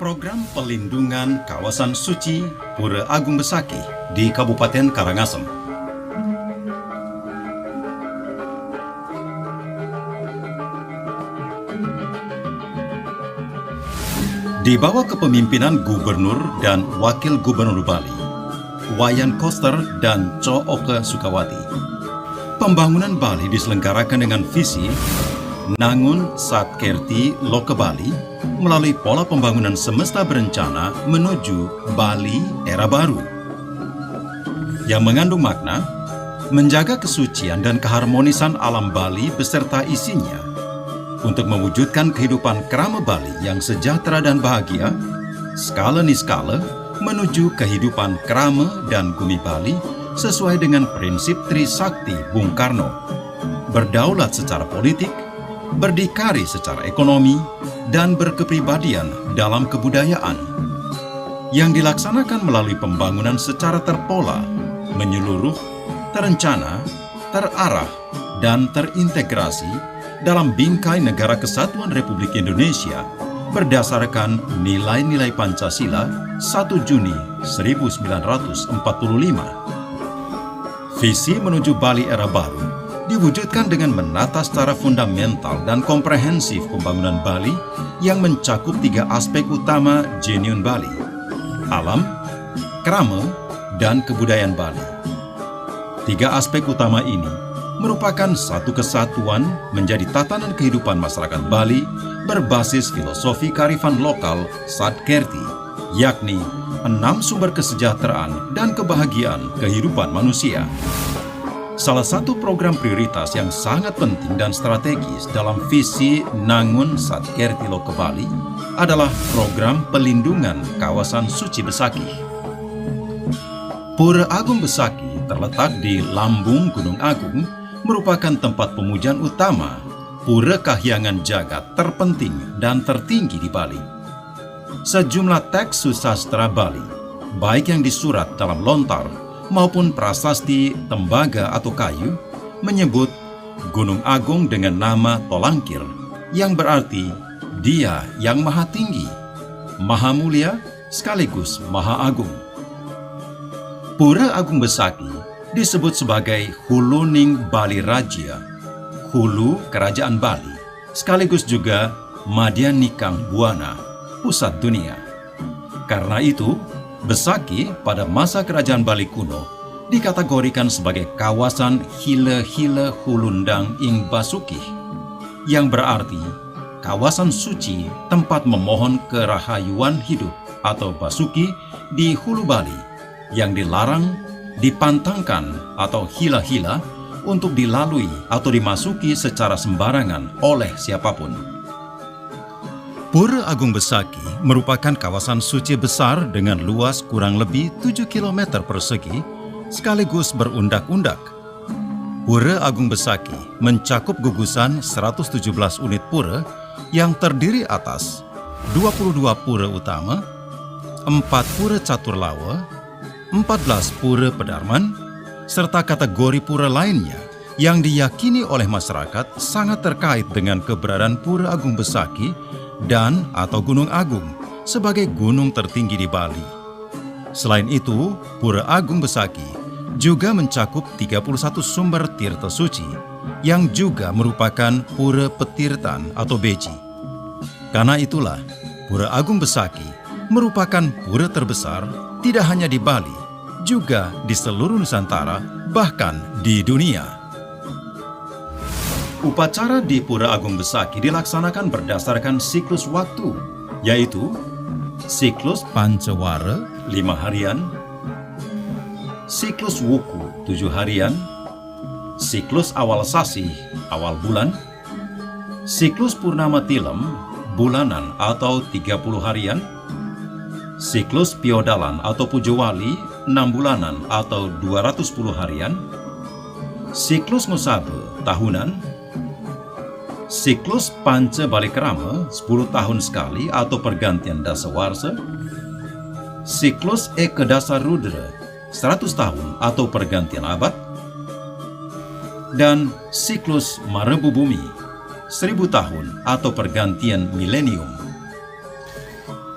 Program Pelindungan Kawasan Suci Pura Agung Besaki di Kabupaten Karangasem. Di bawah kepemimpinan Gubernur dan Wakil Gubernur Bali, Wayan Koster dan Co Oke Sukawati, pembangunan Bali diselenggarakan dengan visi Nangun Satkerti Loke Bali melalui pola pembangunan semesta berencana menuju Bali era baru, yang mengandung makna menjaga kesucian dan keharmonisan alam Bali beserta isinya untuk mewujudkan kehidupan kerama Bali yang sejahtera dan bahagia, skala niskala menuju kehidupan kerama dan bumi Bali sesuai dengan prinsip Trisakti Bung Karno, berdaulat secara politik, berdikari secara ekonomi, dan berkepribadian dalam kebudayaan, yang dilaksanakan melalui pembangunan secara terpola, menyeluruh, terencana, terarah, dan terintegrasi dalam bingkai Negara Kesatuan Republik Indonesia berdasarkan nilai-nilai Pancasila 1 Juni 1945. Visi menuju Bali era baru diwujudkan dengan menata secara fundamental dan komprehensif pembangunan Bali yang mencakup 3 aspek utama genuine Bali: alam, krama, dan kebudayaan Bali. 3 aspek utama ini merupakan satu kesatuan menjadi tatanan kehidupan masyarakat Bali berbasis filosofi kearifan lokal Satkerti, yakni 6 sumber kesejahteraan dan kebahagiaan kehidupan manusia. Salah satu program prioritas yang sangat penting dan strategis dalam visi Nangun Satkerti Loke Bali adalah program pelindungan kawasan suci Besaki. Pura Agung Besaki terletak di lambung Gunung Agung, merupakan tempat pemujaan utama pura kahyangan jagat terpenting dan tertinggi di Bali. Sejumlah teks susastra Bali, baik yang disurat dalam lontar maupun prasasti tembaga atau kayu, menyebut Gunung Agung dengan nama Tolangkir, yang berarti Dia yang Maha Tinggi, Maha Mulia, sekaligus Maha Agung. Pura Agung Besaki disebut sebagai Huluning Bali Raja, hulu kerajaan Bali, sekaligus juga Madyanikang Buana, pusat dunia. Karena itu, Besaki pada masa kerajaan Bali kuno dikategorikan sebagai kawasan Hile-Hile Hulundang ing Basuki, yang berarti kawasan suci tempat memohon kerahayuan hidup atau Basuki di hulu Bali, yang dilarang, dipantangkan atau hila-hila untuk dilalui atau dimasuki secara sembarangan oleh siapapun. Pura Agung Besaki merupakan kawasan suci besar dengan luas kurang lebih 7 km persegi sekaligus berundak-undak. Pura Agung Besaki mencakup gugusan 117 unit pura yang terdiri atas 22 pura utama, 4 pura catur lawa, 14 pura pedarman, serta kategori pura lainnya yang diyakini oleh masyarakat sangat terkait dengan keberadaan Pura Agung Besaki dan atau Gunung Agung sebagai gunung tertinggi di Bali. Selain itu, Pura Agung Besaki juga mencakup 31 sumber tirta suci yang juga merupakan pura petirtan atau beji. Karena itulah, Pura Agung Besaki merupakan pura terbesar tidak hanya di Bali, juga di seluruh Nusantara, bahkan di dunia. Upacara di Pura Agung Besaki dilaksanakan berdasarkan siklus waktu, yaitu siklus Pancawara 5 harian, siklus Wuku 7 harian, siklus awal sasi awal bulan, siklus Purnama Tilem bulanan atau 30 harian, siklus Piodalan atau Pujowali 6 bulanan atau 210 harian, siklus Musabe tahunan, siklus Panca Balikrama 10 tahun sekali atau pergantian Dasawarsa, siklus Eka Dasa Rudra 100 tahun atau pergantian abad, dan siklus Marebu Bumi 1000 tahun atau pergantian milenium.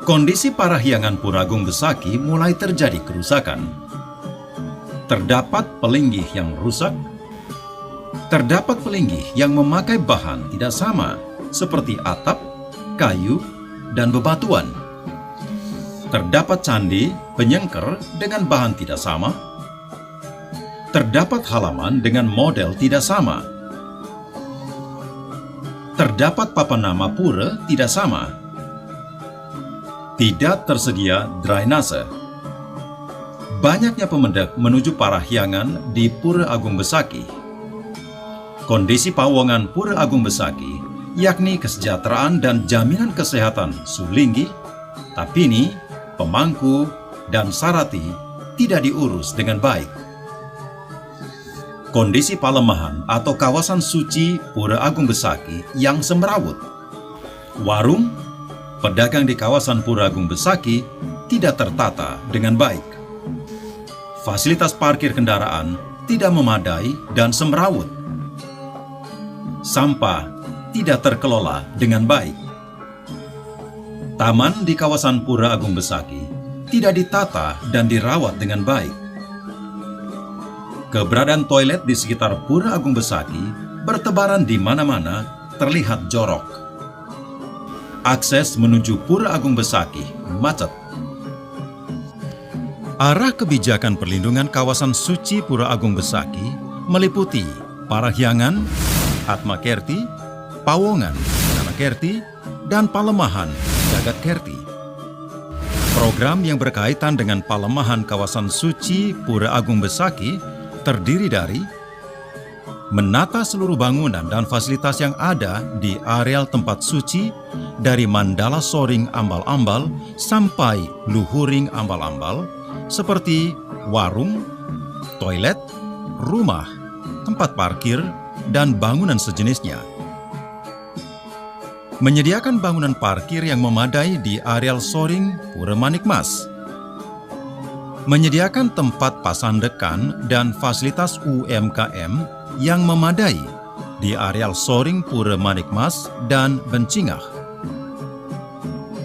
Kondisi Parahyangan Pura Agung Besaki mulai terjadi kerusakan. Terdapat pelinggih yang rusak. Terdapat pelinggih yang memakai bahan tidak sama, seperti atap, kayu, dan bebatuan. Terdapat candi penyengker dengan bahan tidak sama. Terdapat halaman dengan model tidak sama. Terdapat papan nama pura tidak sama. Tidak tersedia drainase. Banyaknya pemendak menuju Parahyangan di Pura Agung Besaki. Kondisi Pawongan Pura Agung Besaki, yakni kesejahteraan dan jaminan kesehatan Sulinggi, Tapini, Pemangku, dan Sarati tidak diurus dengan baik. Kondisi Palemahan atau kawasan suci Pura Agung Besaki yang semrawut. Warung, pedagang di kawasan Pura Agung Besaki tidak tertata dengan baik. Fasilitas parkir kendaraan tidak memadai dan semrawut. Sampah tidak terkelola dengan baik. Taman di kawasan Pura Agung Besaki tidak ditata dan dirawat dengan baik. Keberadaan toilet di sekitar Pura Agung Besaki bertebaran di mana-mana, terlihat jorok. Akses menuju Pura Agung Besaki macet. Arah kebijakan perlindungan kawasan suci Pura Agung Besaki meliputi Parahyangan, Atmakerti, Pawongan, Nanakerti, dan Palemahan, Jagatkerti. Program yang berkaitan dengan Palemahan kawasan suci Pura Agung Besaki terdiri dari menata seluruh bangunan dan fasilitas yang ada di areal tempat suci dari Mandala Soring Ambal-Ambal sampai Luhuring Ambal-Ambal, seperti warung, toilet, rumah, tempat parkir, dan bangunan sejenisnya. Menyediakan bangunan parkir yang memadai di areal Soring Pura Manikmas. Menyediakan tempat pasandekan dan fasilitas UMKM yang memadai di areal Soring Pura Manikmas dan Bencingah.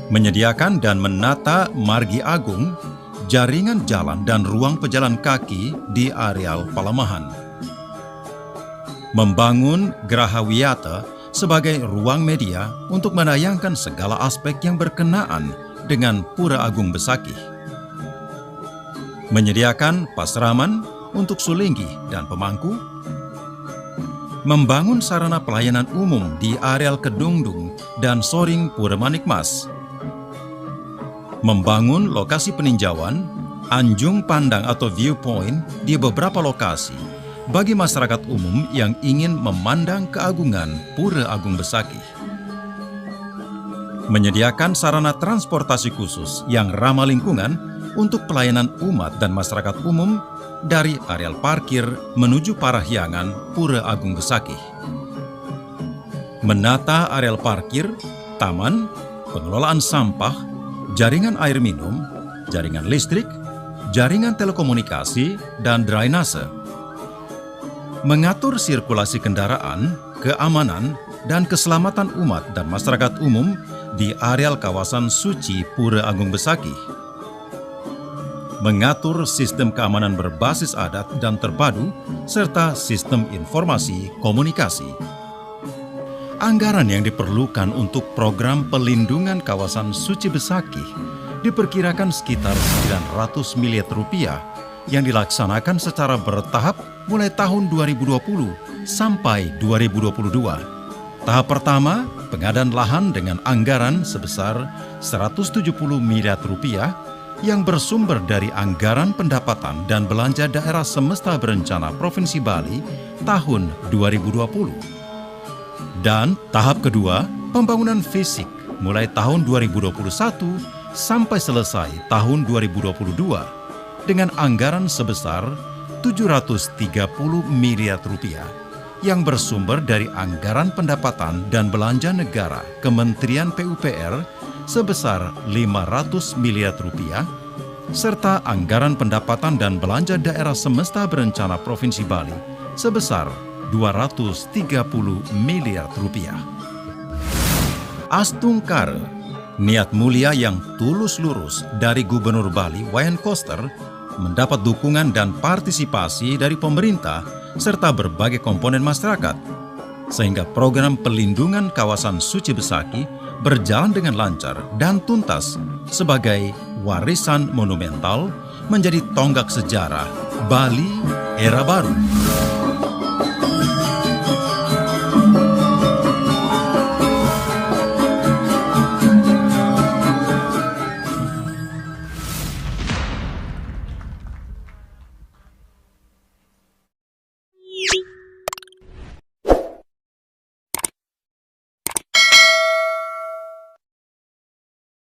Menyediakan dan menata margi agung, jaringan jalan dan ruang pejalan kaki di areal Palemahan. Membangun Geraha Wiyata sebagai ruang media untuk menayangkan segala aspek yang berkenaan dengan Pura Agung Besaki. Menyediakan pasraman untuk Sulinggi dan Pemangku. Membangun sarana pelayanan umum di areal Kedungdung dan Soring Pura Manikmas. Membangun lokasi peninjauan, anjung pandang atau viewpoint di beberapa lokasi bagi masyarakat umum yang ingin memandang keagungan Pura Agung Besaki. Menyediakan sarana transportasi khusus yang ramah lingkungan untuk pelayanan umat dan masyarakat umum dari areal parkir menuju Parahyangan Pura Agung Besaki. Menata areal parkir, taman, pengelolaan sampah, jaringan air minum, jaringan listrik, jaringan telekomunikasi, dan drainase. Mengatur sirkulasi kendaraan, keamanan, dan keselamatan umat dan masyarakat umum di areal kawasan suci Pura Agung Besaki. Mengatur sistem keamanan berbasis adat dan terpadu, serta sistem informasi komunikasi. Anggaran yang diperlukan untuk program pelindungan kawasan suci Besaki diperkirakan sekitar 900 miliar rupiah yang dilaksanakan secara bertahap mulai tahun 2020 sampai 2022. Tahap pertama, pengadaan lahan dengan anggaran sebesar 170 miliar rupiah yang bersumber dari anggaran pendapatan dan belanja daerah semesta berencana Provinsi Bali tahun 2020. Dan tahap kedua, pembangunan fisik mulai tahun 2021 sampai selesai tahun 2022 dengan anggaran sebesar 730 miliar rupiah yang bersumber dari anggaran pendapatan dan belanja negara Kementerian PUPR sebesar 500 miliar rupiah, serta anggaran pendapatan dan belanja daerah semesta berencana Provinsi Bali sebesar 230 miliar rupiah. Astungkare Niat mulia yang tulus lurus dari Gubernur Bali, Wayan Koster, mendapat dukungan dan partisipasi dari pemerintah serta berbagai komponen masyarakat, sehingga program pelindungan kawasan Suci Besaki berjalan dengan lancar dan tuntas sebagai warisan monumental menjadi tonggak sejarah Bali era baru.